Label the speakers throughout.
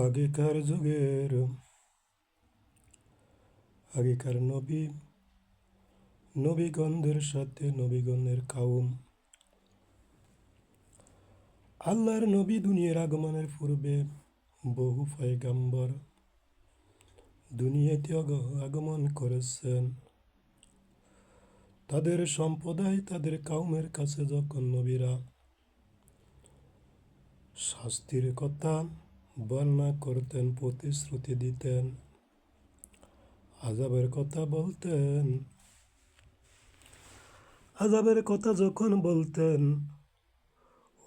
Speaker 1: আগেকার যুগের আগেকার নবীগণদের সাথে নবীগণের কাউম। আল্লাহর নবী দুনিয়ার আগমনের পূর্বে বহু পয়গাম্বর দুনিয়াতে আগমন করেছেন। তাদের সম্প্রদায় তাদের কাউমের কাছে যখন নবীরা শাস্তির কথা বর্ণনা করতেন, প্রতিশ্রুতি দিতেন, আযাবের কথা বলতেন, আযাবের কথা যখন বলতেন,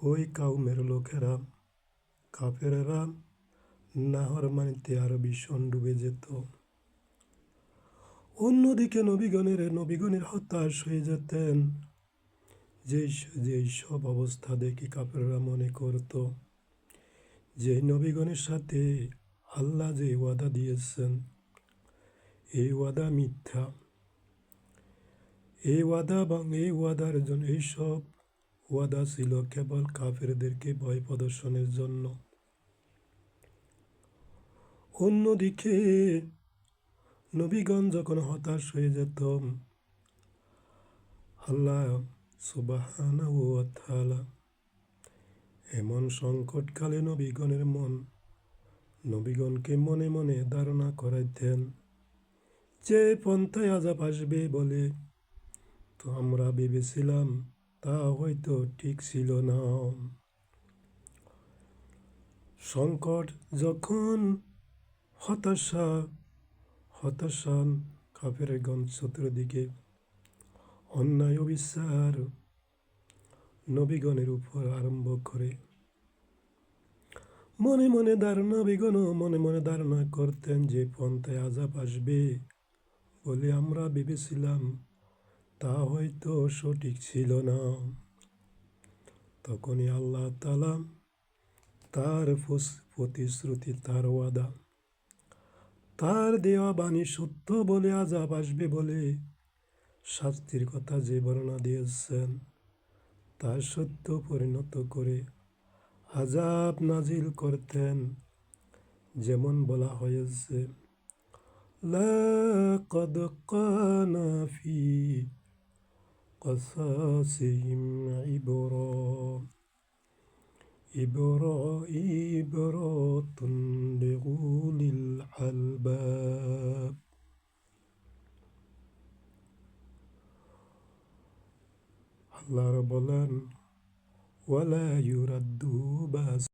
Speaker 1: ওই কাউমের লোকেরা, কাফেরেরা নাফরমানিতে আরো ভীষণ ডুবে যেত। অন্যদিকে নবীগণের হতাশ হয়ে যেতেন। যেই সব অবস্থা দেখে কাফেররা মনে করত যে নবীগণের সাথে আল্লাহ যে ওয়াদা দিয়েছেন এই ওয়াদা মিথ্যা। এই ওয়াদার জন্য এইসব ওয়াদা ছিল কেবল কাফেরদেরকে ভয় প্রদর্শনের জন্য। অন্যদিকে নবীগণ যখন হতাশ হয়ে যেত, আল্লাহ সুবহানাহু ওয়া তাআলা এমন সংকটকালে নবীগণকে মনে মনে ধারণা করাইতেন যে পন্থায় আযাব আসবে বলে তো আমরা ভেবেছিলাম তা হয়তো ঠিক ছিল না। সংকট যখন হতাশান কাফেরগণ চতুর্দিকে অন্যায় অবিচার নবীগণের উপর আরম্ভ করে, মনে মনে ধারণা করতেন যে পন্থায় আযাব আসবে বলে আমরা ভেবেছিলাম তা হয়তো সঠিক ছিল না। তখনই আল্লাহ তাআলা তার প্রতিশ্রুতি, তার ওয়াদা, তার দেওয়া বাণী সত্য বলে আযাব আসবে বলে শাস্তির কথা যে বর্ণনা দিয়েছেন তা সত্য পরিণত করে আযাব নাজিল করতেন। যেমন বলা হয়েছে, লাকাদ কানা ফি কসাসিহিম ইবরাতুন লিউলিল আলবাব। আল্লাহ বলেন, ওয়ালা ইউরাদ্দু বাস